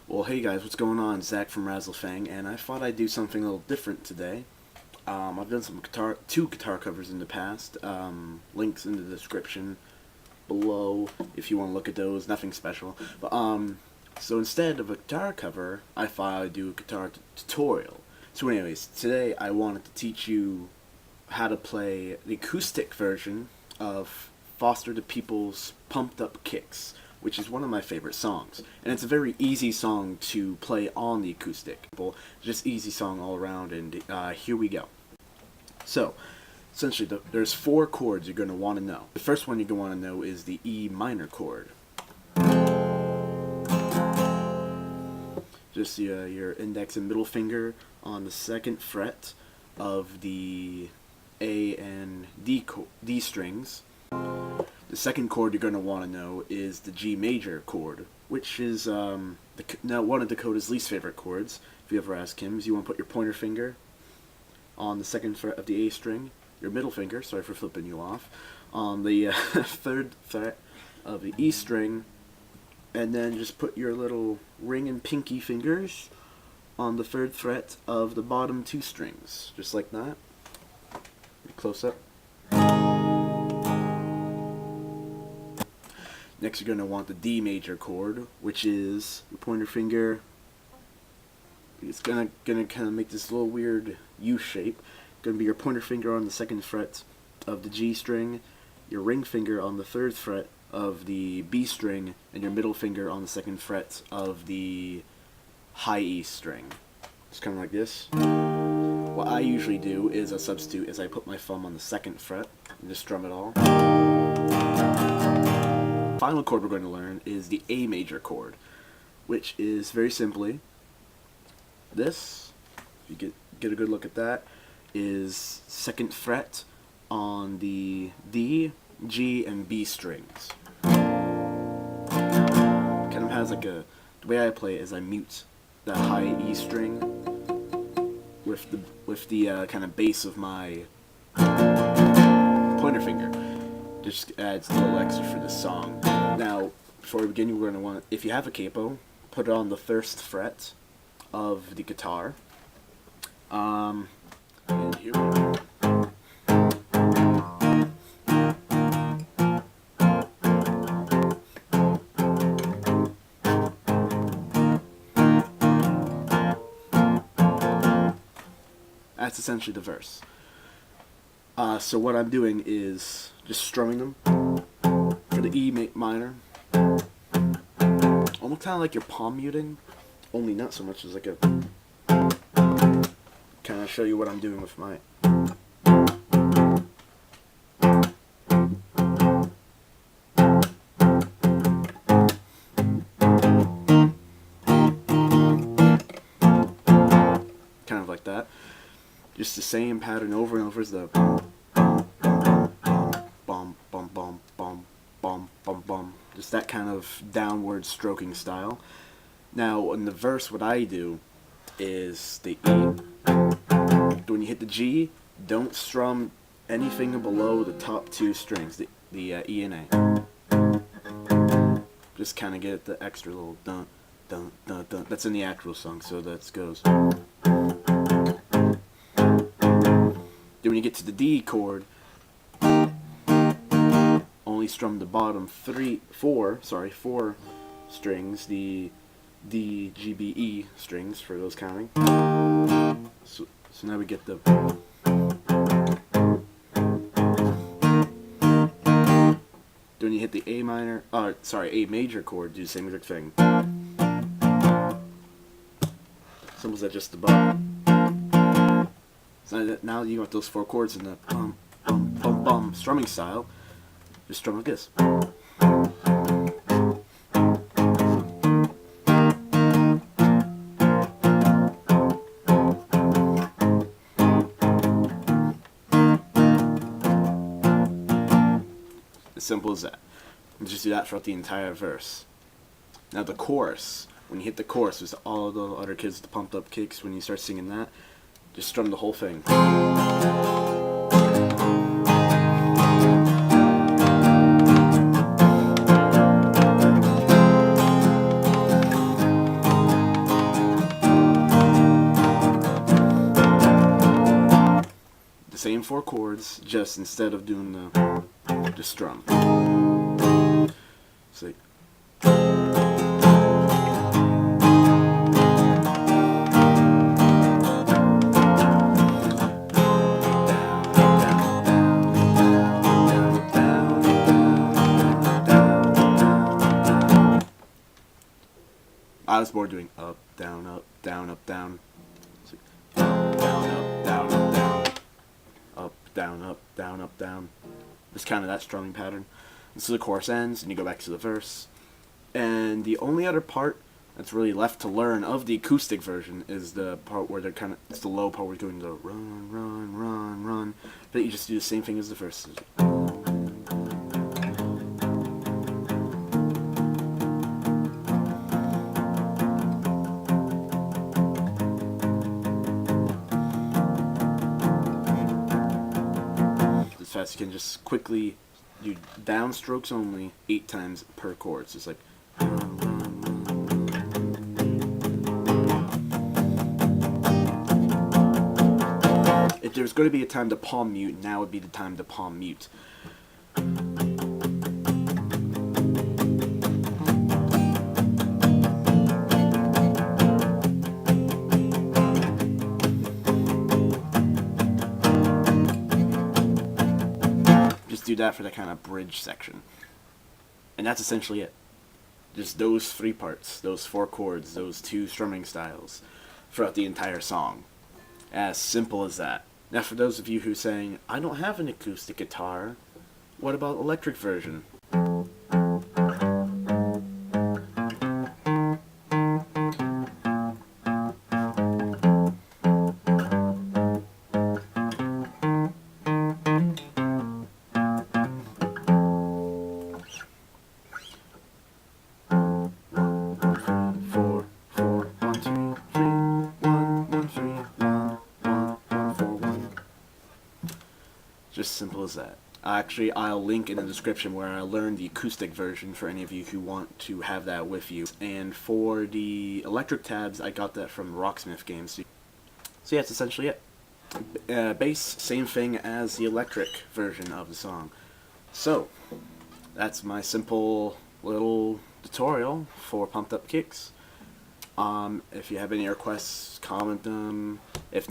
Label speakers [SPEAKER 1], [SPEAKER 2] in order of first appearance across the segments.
[SPEAKER 1] Well, hey guys, what's going on? Zach from Razzlefang, and I thought I'd do something a little different today. I've done two guitar covers in the past. Links in the description below if you want to look at those. Nothing special, but so instead of a guitar cover, I thought I'd do a guitar tutorial. So, anyways, today I wanted to teach you how to play the acoustic version of Foster the People's Pumped Up Kicks, which is one of my favorite songs. And it's a very easy song to play on the acoustic. Just easy song all around, and here we go. So, essentially, there's four chords you're going to want to know. The first one you're going to want to know is the E minor chord. Just your index and middle finger on the second fret of the A and D strings. The second chord you're going to want to know is the G major chord, which is now one of Dakota's least favorite chords. If you ever ask him, is you want to put your pointer finger on the second fret of the A string, your middle finger, sorry for flipping you off, on the third fret of the E string, and then just put your little ring and pinky fingers on the third fret of the bottom two strings, just like that. Close up. Next you're going to want the D major chord, which is your pointer finger. It's gonna kind of make this little weird U shape. Going to be your pointer finger on the second fret of the G string, your ring finger on the third fret of the B string, and your middle finger on the second fret of the high E string. It's kind of like this. What I usually do is a substitute is I put my thumb on the second fret and just strum it all. Final chord we're going to learn is the A major chord, which is very simply this. If you get a good look at that, is second fret on the D, G, and B strings. Kind of has like the way I play it is I mute that high E string with the kind of base of my pointer finger. Just adds a little extra for this song. Now, before we begin, we're going to want, if you have a capo, put it on the first fret of the guitar. And here we go. That's essentially the verse. So what I'm doing is just strumming them for the E minor. Almost kind of like your palm muting, only not so much as like a... Kind of show you what I'm doing with my... Kind of like that. Just the same pattern over and over as the bum, bum, bum, bum, bum, bum, bum, bum. Just that kind of downward stroking style. Now, in the verse, what I do is the E. When you hit the G, don't strum anything below the top two strings, the E and A. Just kind of get the extra little dun, dun, dun, dun. That's in the actual song, so that goes. Then when you get to the D chord, only strum the bottom four strings, the D, G, B, E strings for those counting. So now we get the... Then when you hit the A major chord, do the same exact thing. Symbols that just the bottom. So now you got those four chords in the bum, bum, bum, bum strumming style. Just strum like this. As simple as that. And just do that throughout the entire verse. Now the chorus. When you hit the chorus, there's all the other kids, the pumped up kicks. When you start singing that, just strum the whole thing. 4 chords, just instead of doing the strum. So I was more doing up, down, up, down, up, down. So, down, up, down, up, down. Up, down, up, down, up, down. It's kind of that strumming pattern. And so the chorus ends, and you go back to the verse. And the only other part that's really left to learn of the acoustic version is the part where they're kind of, it's the low part where you're doing the run, run, run, run. But you just do the same thing as the verses. As fast as you can, just quickly do downstrokes only 8 times per chord. So it's like if there's going to be a time to palm mute, now would be the time to palm mute. Just do that for that kind of bridge section. And that's essentially it. Just those 3 parts, those 4 chords, those 2 strumming styles throughout the entire song. As simple as that. Now for those of you who are saying, I don't have an acoustic guitar, what about electric version? Just simple as that. Actually, I'll link in the description where I learned the acoustic version for any of you who want to have that with you. And for the electric tabs, I got that from Rocksmith Games. So yeah, that's essentially it. Bass, same thing as the electric version of the song. So, that's my simple little tutorial for Pumped Up Kicks. If you have any requests, comment them. If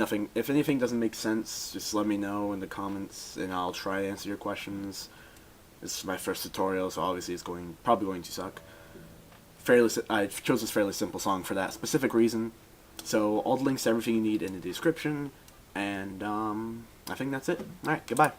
[SPEAKER 1] anything doesn't make sense, just let me know in the comments, and I'll try to answer your questions. This is my first tutorial, so obviously it's probably going to suck. I chose this fairly simple song for that specific reason. So all the links to everything you need in the description, and I think that's it. All right, goodbye.